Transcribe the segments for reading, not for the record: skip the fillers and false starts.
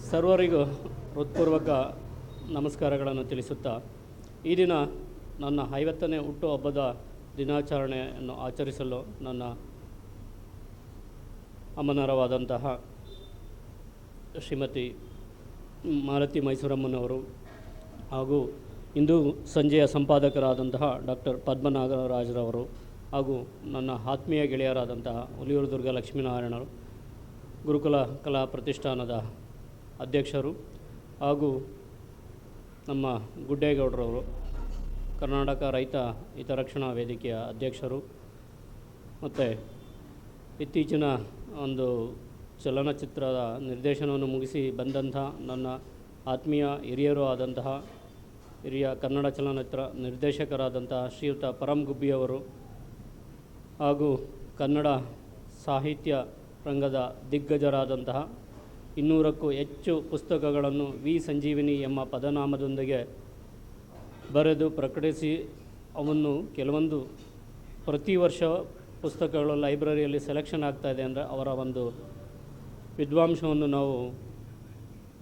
ಸರ್ವರಿಗೂ ಹೃತ್ಪೂರ್ವಕ ನಮಸ್ಕಾರಗಳನ್ನು ತಿಳಿಸುತ್ತಾ ಈ ದಿನ ನನ್ನ 50ನೇ ಹುಟ್ಟುಹಬ್ಬದ ದಿನಾಚರಣೆಯನ್ನು ಆಚರಿಸಲು ನನ್ನ ಅಮ್ಮನವರಾದಂತಹ ಶ್ರೀಮತಿ ಮಾಲತಿ ಮೈಸೂರಮ್ಮನವರು ಹಾಗೂ ಇಂದು ಸಂಜೆಯ ಸಂಪಾದಕರಾದಂತಹ ಡಾಕ್ಟರ್ ಪದ್ಮನಾಗರಾಜರವರು ಹಾಗೂ ನನ್ನ ಆತ್ಮೀಯ ಗೆಳೆಯರಾದಂತಹ ಹುಲಿಯೂರು ದುರ್ಗ ಲಕ್ಷ್ಮೀನಾರಾಯಣರು, ಗುರುಕುಲ ಕಲಾ ಪ್ರತಿಷ್ಠಾನದ ಅಧ್ಯಕ್ಷರು ಹಾಗೂ ನಮ್ಮ ಗುಡ್ಡೇಗೌಡರವರು, ಕರ್ನಾಟಕ ರೈತ ಹಿತರಕ್ಷಣಾ ವೇದಿಕೆಯ ಅಧ್ಯಕ್ಷರು, ಮತ್ತು ಇತ್ತೀಚಿನ ಒಂದು ಚಲನಚಿತ್ರದ ನಿರ್ದೇಶನವನ್ನು ಮುಗಿಸಿ ಬಂದಂಥ ನನ್ನ ಆತ್ಮೀಯ ಹಿರಿಯರು ಆದಂತಹ ಹಿರಿಯ ಕನ್ನಡ ಚಲನಚಿತ್ರ ನಿರ್ದೇಶಕರಾದಂತಹ ಶ್ರೀಯುತ ಪರಂ ಗುಬ್ಬಿಯವರು ಹಾಗೂ ಕನ್ನಡ ಸಾಹಿತ್ಯ ರಂಗದ ದಿಗ್ಗಜರಾದಂತಹ 200ಕ್ಕೂ ಹೆಚ್ಚು ಪುಸ್ತಕಗಳನ್ನು ವಿ ಸಂಜೀವಿನಿ ಎಂಬ ಪದನಾಮದೊಂದಿಗೆ ಬರೆದು ಪ್ರಕಟಿಸಿ ಅವನ್ನು ಕೆಲವೊಂದು ಪ್ರತಿ ವರ್ಷ ಪುಸ್ತಕಗಳು ಲೈಬ್ರರಿಯಲ್ಲಿ ಸೆಲೆಕ್ಷನ್ ಆಗ್ತಾಯಿದೆ ಅಂದರೆ ಅವರ ಒಂದು ವಿದ್ವಾಂಸವನ್ನು ನಾವು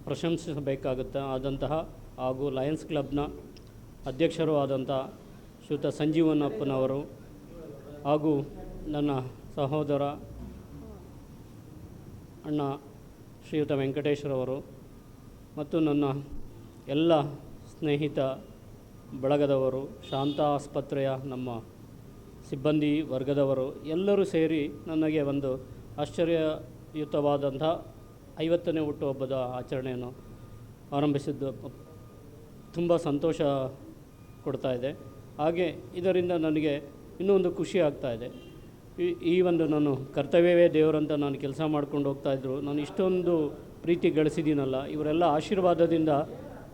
ಪ್ರಶಂಸಿಸಬೇಕಾಗುತ್ತೆ ಆದಂತಹ ಹಾಗೂ ಲಯನ್ಸ್ ಕ್ಲಬ್ನ ಅಧ್ಯಕ್ಷರೂ ಆದಂಥ ಶ್ರೀಯುತ ಸಂಜೀವನಪ್ಪನವರು ಹಾಗೂ ನನ್ನ ಸಹೋದರ ಅಣ್ಣ ಶ್ರೀಯುತ ವೆಂಕಟೇಶ್ವರವರು ಮತ್ತು ನನ್ನ ಎಲ್ಲ ಸ್ನೇಹಿತ ಬಳಗದವರು, ಶಾಂತ ಆಸ್ಪತ್ರೆಯ ನಮ್ಮ ಸಿಬ್ಬಂದಿ ವರ್ಗದವರು ಎಲ್ಲರೂ ಸೇರಿ ನನಗೆ ಒಂದು ಆಶ್ಚರ್ಯಯುತವಾದಂಥ 50ನೇ ಹುಟ್ಟುಹಬ್ಬದ ಆಚರಣೆಯನ್ನು ಆರಂಭಿಸಿದ್ದು ತುಂಬ ಸಂತೋಷ ಕೊಡ್ತಾಯಿದೆ. ಹಾಗೆ ಇದರಿಂದ ನನಗೆ ಇನ್ನೂ ಒಂದು ಖುಷಿ ಆಗ್ತಾಯಿದೆ. ಈ ಒಂದು ನಾನು ಕರ್ತವ್ಯವೇ ದೇವರಂತ ನಾನು ಕೆಲಸ ಮಾಡ್ಕೊಂಡು ಹೋಗ್ತಾಯಿದ್ರು. ನಾನು ಇಷ್ಟೊಂದು ಪ್ರೀತಿ ಗಳಿಸಿದ್ದೀನಲ್ಲ, ಇವರೆಲ್ಲ ಆಶೀರ್ವಾದದಿಂದ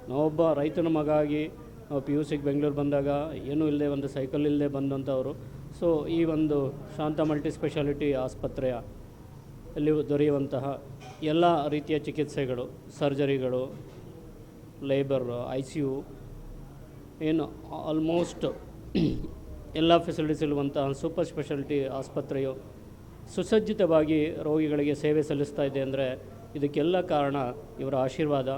ನಾವೊಬ್ಬ ರೈತನ ಮಗ ಆಗಿ ನಾವು PUCಗೆ ಬೆಂಗಳೂರು ಬಂದಾಗ ಏನೂ ಇಲ್ಲದೆ ಒಂದು ಸೈಕಲ್ ಇಲ್ಲದೆ ಬಂದಂಥವರು. ಸೊ ಈ ಒಂದು ಶಾಂತ ಮಲ್ಟಿ ಸ್ಪೆಷಾಲಿಟಿ ಆಸ್ಪತ್ರೆಯ ಅಲ್ಲಿ ದೊರೆಯುವಂತಹ ಎಲ್ಲ ರೀತಿಯ ಚಿಕಿತ್ಸೆಗಳು, ಸರ್ಜರಿಗಳು, ಲೇಬರ್, ICU, ಏನು ಆಲ್ಮೋಸ್ಟ್ ಎಲ್ಲ ಫೆಸಿಲಿಟೀಸ್ ಇರುವಂತಹ ಸೂಪರ್ ಸ್ಪೆಷಾಲಿಟಿ ಆಸ್ಪತ್ರೆಯು ಸುಸಜ್ಜಿತವಾಗಿ ರೋಗಿಗಳಿಗೆ ಸೇವೆ ಸಲ್ಲಿಸ್ತಾ ಇದೆ ಅಂದರೆ ಇದಕ್ಕೆಲ್ಲ ಕಾರಣ ಇವರ ಆಶೀರ್ವಾದ.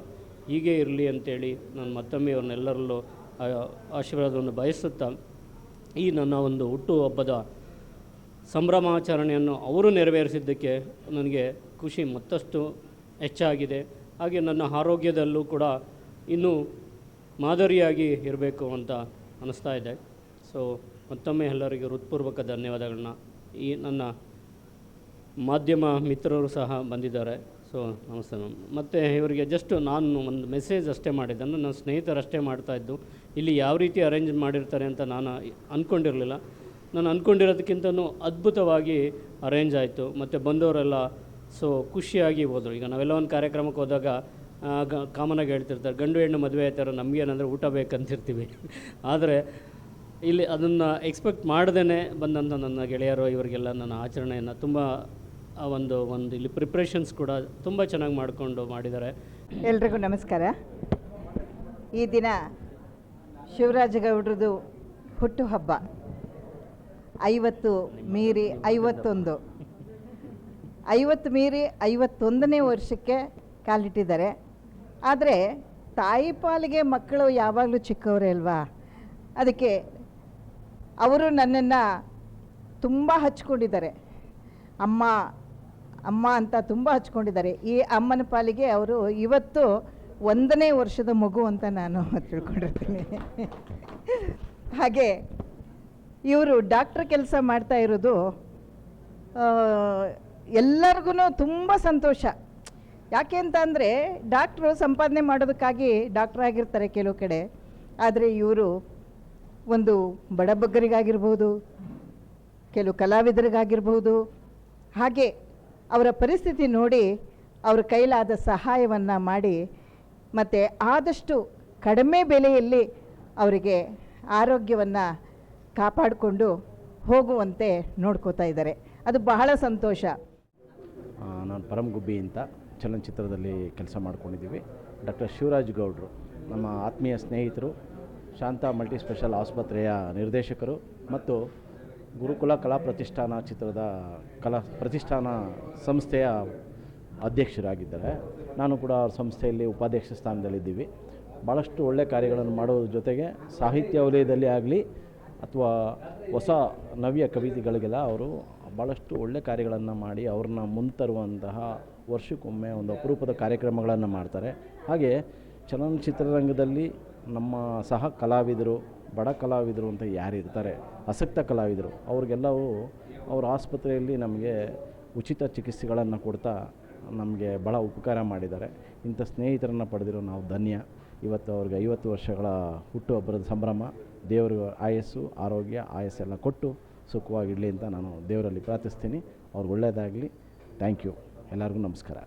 ಹೀಗೆ ಇರಲಿ ಅಂತೇಳಿ ನಾನು ಮತ್ತೊಮ್ಮೆ ಇವ್ರನ್ನೆಲ್ಲರಲ್ಲೂ ಆಶೀರ್ವಾದವನ್ನು ಬಯಸುತ್ತಾ ಈ ನನ್ನ ಒಂದು ಹುಟ್ಟುಹಬ್ಬದ ಸಂಭ್ರಮಾಚರಣೆಯನ್ನು ಅವರು ನೆರವೇರಿಸಿದ್ದಕ್ಕೆ ನನಗೆ ಖುಷಿ ಮತ್ತಷ್ಟು ಹೆಚ್ಚಾಗಿದೆ. ಹಾಗೆ ನನ್ನ ಆರೋಗ್ಯದಲ್ಲೂ ಕೂಡ ಇನ್ನೂ ಮಾದರಿಯಾಗಿ ಇರಬೇಕು ಅಂತ ಅನ್ನಿಸ್ತಾ ಇದೆ. ಸೊ ಮತ್ತೊಮ್ಮೆ ಎಲ್ಲರಿಗೂ ಹೃತ್ಪೂರ್ವಕ ಧನ್ಯವಾದಗಳನ್ನ. ಈ ನನ್ನ ಮಾಧ್ಯಮ ಮಿತ್ರರು ಸಹ ಬಂದಿದ್ದಾರೆ. ಸೊ ನಮಸ್ತೆ ಮ್ಯಾಮ್. ಮತ್ತು ಇವರಿಗೆ ಜಸ್ಟ್ ನಾನು ಒಂದು ಮೆಸೇಜ್ ಅಷ್ಟೇ ಮಾಡಿದ್ದೆ, ನನ್ನ ಸ್ನೇಹಿತರಷ್ಟೇ ಮಾಡ್ತಾಯಿದ್ದು. ಇಲ್ಲಿ ಯಾವ ರೀತಿ ಅರೇಂಜ್ ಮಾಡಿರ್ತಾರೆ ಅಂತ ನಾನು ಅಂದ್ಕೊಂಡಿರಲಿಲ್ಲ. ನಾನು ಅಂದ್ಕೊಂಡಿರೋದಕ್ಕಿಂತನೂ ಅದ್ಭುತವಾಗಿ ಅರೇಂಜ್ ಆಯಿತು. ಮತ್ತು ಬಂದವರೆಲ್ಲ ಸೊ ಖುಷಿಯಾಗಿ ಹೋದರು. ಈಗ ನಾವೆಲ್ಲ ಒಂದು ಕಾರ್ಯಕ್ರಮಕ್ಕೆ ಹೋದಾಗ ಕಾಮನಾಗಿ ಹೇಳ್ತಿರ್ತಾರೆ, ಗಂಡು ಹೆಣ್ಣು ಮದುವೆ ಆಯ್ತಾರೋ ನಮಗೇನಂದರೆ ಊಟ ಬೇಕಂತಿರ್ತೀವಿ. ಆದರೆ ಇಲ್ಲಿ ಅದನ್ನು ಎಕ್ಸ್ಪೆಕ್ಟ್ ಮಾಡ್ದೇ ಬಂದಂಥ ನನ್ನ ಗೆಳೆಯರು ಇವರಿಗೆಲ್ಲ ನನ್ನ ಆಚರಣೆಯನ್ನು ತುಂಬ ಒಂದು ಇಲ್ಲಿ ಪ್ರಿಪ್ರೇಷನ್ಸ್ ಕೂಡ ತುಂಬ ಚೆನ್ನಾಗಿ ಮಾಡಿದ್ದಾರೆ. ಎಲ್ರಿಗೂ ನಮಸ್ಕಾರ. ಈ ದಿನ ಶಿವರಾಜಗೌಡ್ರದ್ದು ಹುಟ್ಟುಹಬ್ಬ 50 ಮೀರಿ 51 50 ಮೀರಿ 51ನೇ ವರ್ಷಕ್ಕೆ ಕಾಲಿಟ್ಟಿದ್ದಾರೆ. ಆದರೆ ತಾಯಿ ಪಾಲಿಗೆ ಮಕ್ಕಳು ಯಾವಾಗಲೂ ಚಿಕ್ಕವರೇ ಅಲ್ವಾ, ಅದಕ್ಕೆ ಅವರು ನನ್ನನ್ನು ತುಂಬ ಹಚ್ಕೊಂಡಿದ್ದಾರೆ. ಅಮ್ಮ ಅಮ್ಮ ಅಂತ ತುಂಬ ಹಚ್ಕೊಂಡಿದ್ದಾರೆ. ಈ ಅಮ್ಮನ ಪಾಲಿಗೆ ಅವರು ಇವತ್ತು 1ನೇ ವರ್ಷದ ಮಗು ಅಂತ ನಾನು ತಿಳ್ಕೊಂಡಿರ್ತೀನಿ. ಹಾಗೆ ಇವರು ಡಾಕ್ಟ್ರ್ ಕೆಲಸ ಮಾಡ್ತಾ ಇರೋದು ಎಲ್ಲರಿಗೂ ತುಂಬ ಸಂತೋಷ. ಯಾಕೆ ಅಂತ ಅಂದರೆ ಡಾಕ್ಟ್ರು ಸಂಪಾದನೆ ಮಾಡೋದಕ್ಕಾಗಿ ಡಾಕ್ಟ್ರ್ ಆಗಿರ್ತಾರೆ ಕೆಲವು ಕಡೆ. ಆದರೆ ಇವರು ಒಂದು ಬಡಬಗ್ಗರಿಗಾಗಿರ್ಬೋದು, ಕೆಲವು ಕಲಾವಿದರಿಗಾಗಿರ್ಬೋದು, ಹಾಗೆ ಅವರ ಪರಿಸ್ಥಿತಿ ನೋಡಿ ಅವರ ಕೈಲಾದ ಸಹಾಯವನ್ನು ಮಾಡಿ ಮತ್ತು ಆದಷ್ಟು ಕಡಿಮೆ ಬೆಲೆಯಲ್ಲಿ ಅವರಿಗೆ ಆರೋಗ್ಯವನ್ನು ಕಾಪಾಡಿಕೊಂಡು ಹೋಗುವಂತೆ ನೋಡ್ಕೋತಾ ಇದ್ದಾರೆ. ಅದು ಬಹಳ ಸಂತೋಷ. ನಾನು ಪರಂ ಗುಬ್ಬಿ ಅಂತ ಚಲನಚಿತ್ರದಲ್ಲಿ ಕೆಲಸ ಮಾಡ್ಕೊಂಡಿದ್ದೀವಿ. ಡಾಕ್ಟರ್ ಶಿವರಾಜ್ ಗೌಡ್ರು ನಮ್ಮ ಆತ್ಮೀಯ ಸ್ನೇಹಿತರು, ಶಾಂತ ಮಲ್ಟಿ ಸ್ಪೆಷಲ್ ಆಸ್ಪತ್ರೆಯ ನಿರ್ದೇಶಕರು ಮತ್ತು ಗುರುಕುಲ ಕಲಾ ಪ್ರತಿಷ್ಠಾನ ಚಿತ್ರದ ಪ್ರತಿಷ್ಠಾನ ಸಂಸ್ಥೆಯ ಅಧ್ಯಕ್ಷರಾಗಿದ್ದಾರೆ. ನಾನು ಕೂಡ ಅವ್ರ ಸಂಸ್ಥೆಯಲ್ಲಿ ಉಪಾಧ್ಯಕ್ಷ ಸ್ಥಾನದಲ್ಲಿದ್ದೀವಿ. ಭಾಳಷ್ಟು ಒಳ್ಳೆಯ ಕಾರ್ಯಗಳನ್ನು ಮಾಡೋದ್ರ ಜೊತೆಗೆ ಸಾಹಿತ್ಯ ವಲಯದಲ್ಲಿ ಆಗಲಿ ಅಥವಾ ಹೊಸ ನವ್ಯ ಕವಿತೆಗಳಿಗೆಲ್ಲ ಅವರು ಭಾಳಷ್ಟು ಒಳ್ಳೆಯ ಕಾರ್ಯಗಳನ್ನು ಮಾಡಿ ಅವ್ರನ್ನ ಮುಂತರುವಂತಹ ವರ್ಷಕ್ಕೊಮ್ಮೆ ಒಂದು ಅಪರೂಪದ ಕಾರ್ಯಕ್ರಮಗಳನ್ನು ಮಾಡ್ತಾರೆ. ಹಾಗೆ ಚಲನಚಿತ್ರರಂಗದಲ್ಲಿ ನಮ್ಮ ಸಹ ಕಲಾವಿದರು, ಬಡ ಕಲಾವಿದರು ಅಂತ ಯಾರಿರ್ತಾರೆ, ಆಸಕ್ತ ಕಲಾವಿದರು, ಅವ್ರಿಗೆಲ್ಲವೂ ಅವ್ರ ಆಸ್ಪತ್ರೆಯಲ್ಲಿ ನಮಗೆ ಉಚಿತ ಚಿಕಿತ್ಸೆಗಳನ್ನು ಕೊಡ್ತಾ ನಮಗೆ ಭಾಳ ಉಪಕಾರ ಮಾಡಿದ್ದಾರೆ. ಇಂಥ ಸ್ನೇಹಿತರನ್ನು ಪಡೆದಿರೋ ನಾವು ಧನ್ಯ. ಇವತ್ತು ಅವ್ರಿಗೆ 50 ವರ್ಷಗಳ ಹುಟ್ಟುಹಬ್ಬದ ಸಂಭ್ರಮ. ದೇವರು ಆಯಸ್ಸು, ಆರೋಗ್ಯ, ಆಯಸ್ಸೆಲ್ಲ ಕೊಟ್ಟು ಸುಖವಾಗಿರಲಿ ಅಂತ ನಾನು ದೇವರಲ್ಲಿ ಪ್ರಾರ್ಥಿಸ್ತೀನಿ. ಅವ್ರಿಗೆ ಒಳ್ಳೆಯದಾಗಲಿ. Thank you. ಎಲ್ಲರಿಗೂ ನಮಸ್ಕಾರ.